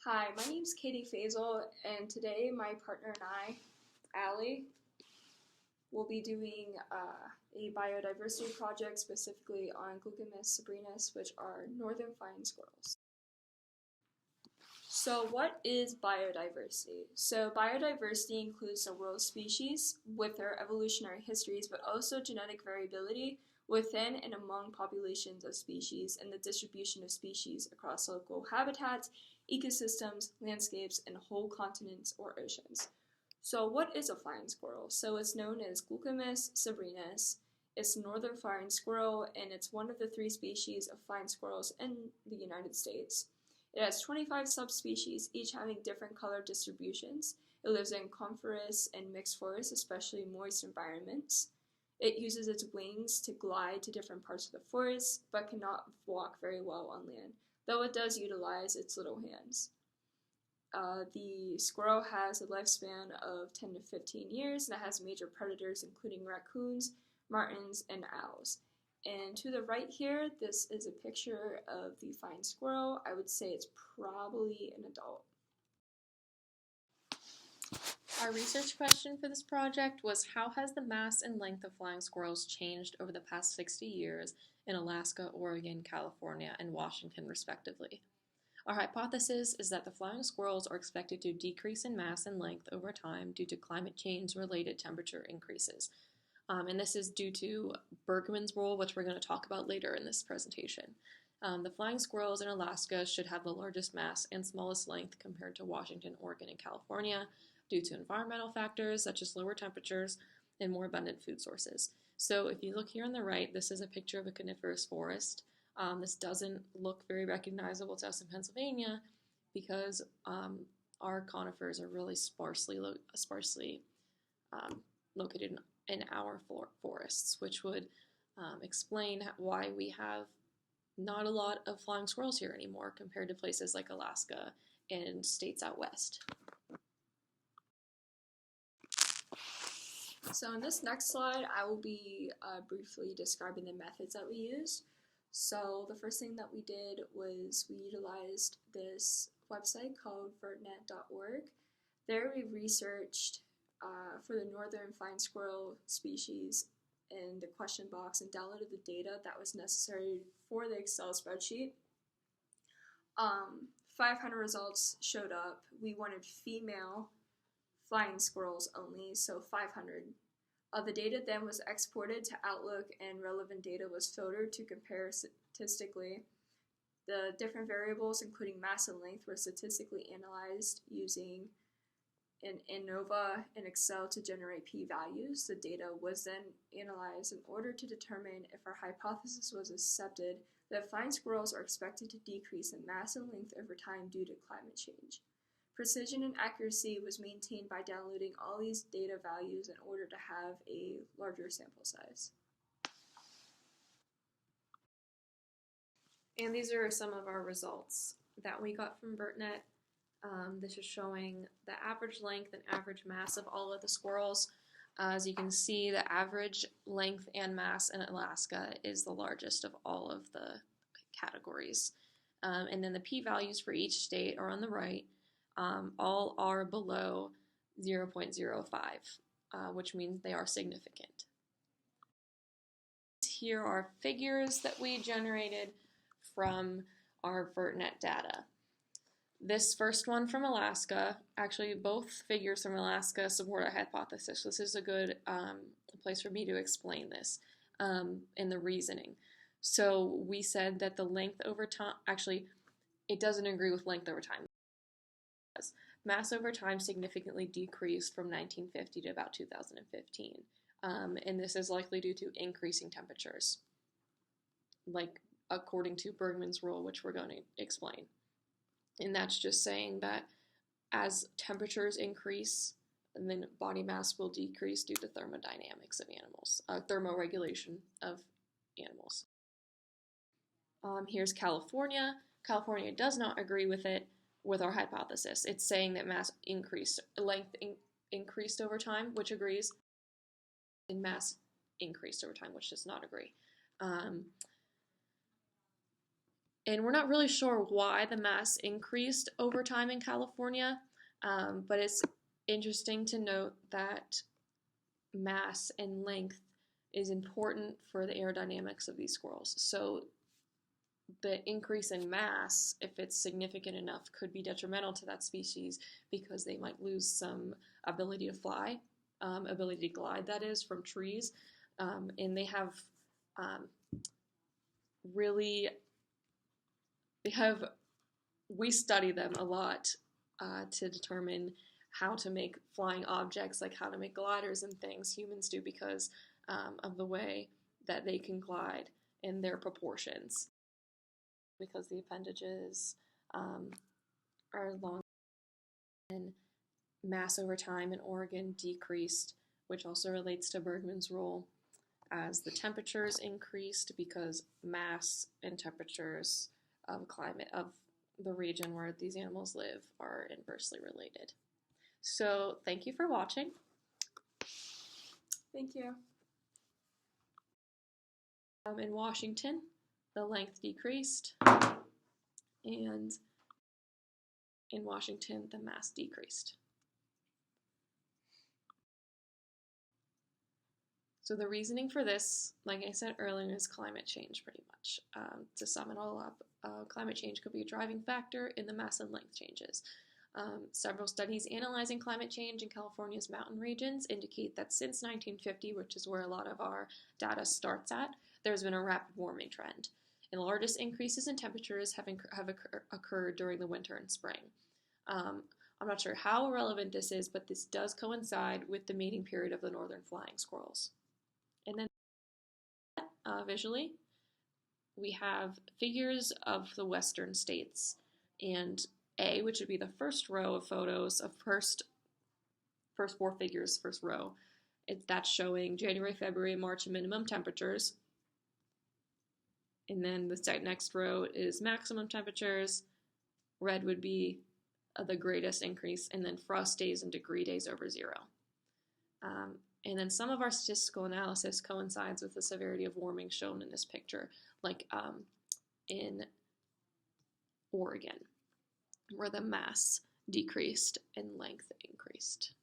Hi, my name's Katie Faisal, and today my partner and I, Allie, will be doing a biodiversity project specifically on Glaucomys sabrinus, which are northern flying squirrels. So what is biodiversity? So biodiversity includes the world species with their evolutionary histories, but also genetic variability within and among populations of species and the distribution of species across local habitats, ecosystems, landscapes, and whole continents or oceans. So what is a flying squirrel? So it's known as Glaucomys sabrinus. It's a northern flying squirrel, and it's one of the 3 species of flying squirrels in the United States. It has 25 subspecies, each having different color distributions. It lives in coniferous and mixed forests, especially moist environments. It uses its wings to glide to different parts of the forest, but cannot walk very well on land, though it does utilize its little hands. The squirrel has a lifespan of 10 to 15 years, and it has major predators including raccoons, martins, and owls. And to the right here, this is a picture of the flying squirrel. I would say it's probably an adult. Our research question for this project was, how has the mass and length of flying squirrels changed over the past 60 years in Alaska, Oregon, California, and Washington, respectively? Our hypothesis is that the flying squirrels are expected to decrease in mass and length over time due to climate change-related temperature increases. And this is due to Bergmann's rule, which we're going to talk about later in this presentation. The flying squirrels in Alaska should have the largest mass and smallest length compared to Washington, Oregon, and California due to environmental factors such as lower temperatures and more abundant food sources. So if you look here on the right, this is a picture of a coniferous forest. This doesn't look very recognizable to us in Pennsylvania because our conifers are really sparsely located in our forests, which would explain why we have not a lot of flying squirrels here anymore compared to places like Alaska and states out west. So in this next slide, I will be briefly describing the methods that we used. So the first thing that we did was we utilized this website called vertnet.org. There we researched for the northern flying squirrel species in the question box and downloaded the data that was necessary for the Excel spreadsheet. 500 results showed up. We wanted female flying squirrels only, so 500. The data then was exported to Outlook, and relevant data was filtered to compare statistically. The different variables, including mass and length, were statistically analyzed using an ANOVA and Excel to generate p-values. The data was then analyzed in order to determine if our hypothesis was accepted that flying squirrels are expected to decrease in mass and length over time due to climate change. Precision and accuracy was maintained by downloading all these data values in order to have a larger sample size. And these are some of our results that we got from BERTnet. This is showing the average length and average mass of all of the squirrels. As you can see, the average length and mass in Alaska is the largest of all of the categories. And then the p-values for each state are on the right. All are below 0.05, which means they are significant. Here are figures that we generated from our BERTnet data. This first one from Alaska, actually both figures from Alaska support our hypothesis. This is a good place for me to explain this in the reasoning. So we said that the length over time, actually it doesn't agree with length over time. Mass over time significantly decreased from 1950 to about 2015. And this is likely due to increasing temperatures, like according to Bergmann's rule, which we're going to explain. And that's just saying that as temperatures increase, then body mass will decrease due to thermodynamics of animals, thermoregulation of animals. Here's California. California does not agree with it, with our hypothesis. It's saying that mass increased, length increased over time, which agrees, and mass increased over time, which does not agree. And we're not really sure why the mass increased over time in California, but it's interesting to note that mass and length is important for the aerodynamics of these squirrels. So the increase in mass, if it's significant enough, could be detrimental to that species because they might lose some ability to fly, ability to glide, that is, from trees. And they have really, we study them a lot to determine how to make flying objects, like how to make gliders and things. Humans do because of the way that they can glide in their proportions. Because the appendages are long and mass over time in Oregon decreased, which also relates to Bergmann's rule, as the temperatures increased because mass and temperatures of climate of the region where these animals live are inversely related. So thank you for watching. Thank you. In Washington, the length decreased, and in Washington, the mass decreased. So the reasoning for this, like I said earlier, is climate change pretty much. To sum it all up, climate change could be a driving factor in the mass and length changes. Several studies analyzing climate change in California's mountain regions indicate that since 1950, which is where a lot of our data starts at, there's been a rapid warming trend. And the largest increases in temperatures have occurred during the winter and spring. I'm not sure how relevant this is, but this does coincide with the mating period of the northern flying squirrels. And then visually, we have figures of the western states, and A, which would be the first row of photos of first four figures, first row. That's showing January, February, March minimum temperatures. And then the next row is maximum temperatures. Red would be the greatest increase, and then frost days and degree days over 0. And then some of our statistical analysis coincides with the severity of warming shown in this picture, like in Oregon, where the mass decreased and length increased.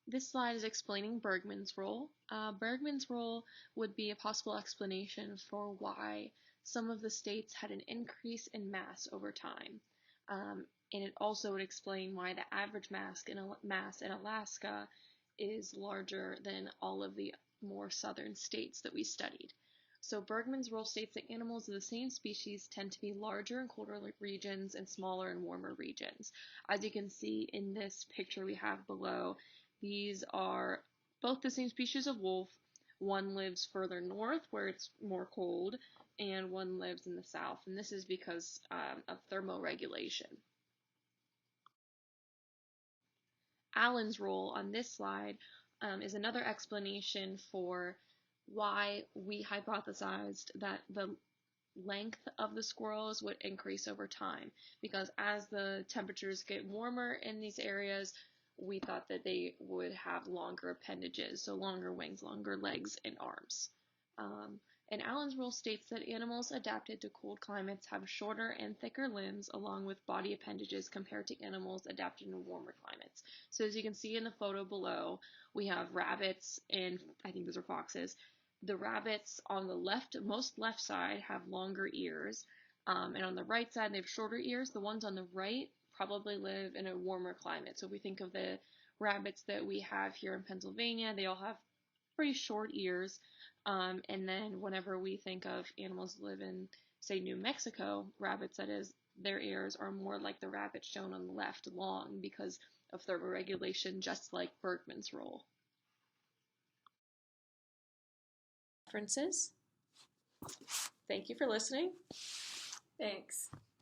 This slide is explaining Bergmann's rule. Bergmann's rule would be a possible explanation for why some of the states had an increase in mass over time. And it also would explain why the average mass in Alaska is larger than all of the more southern states that we studied. So Bergmann's rule states that animals of the same species tend to be larger in colder regions and smaller in warmer regions. As you can see in this picture we have below, these are both the same species of wolf. One lives further north where it's more cold, and one lives in the south, and this is because of thermoregulation. Allen's rule on this slide is another explanation for why we hypothesized that the length of the squirrels would increase over time, because as the temperatures get warmer in these areas, we thought that they would have longer appendages, so longer wings, longer legs, and arms. And Allen's rule states that animals adapted to cold climates have shorter and thicker limbs along with body appendages compared to animals adapted to warmer climates. So as you can see in the photo below, we have rabbits and I think those are foxes. The rabbits on the most left side have longer ears, and on the right side they have shorter ears. The ones on the right probably live in a warmer climate. So if we think of the rabbits that we have here in Pennsylvania, they all have pretty short ears. And then whenever we think of animals that live in, say, New Mexico, rabbits, that is, their ears are more like the rabbit shown on the left, long, because of thermoregulation, just like Bergmann's rule. References. Thank you for listening. Thanks.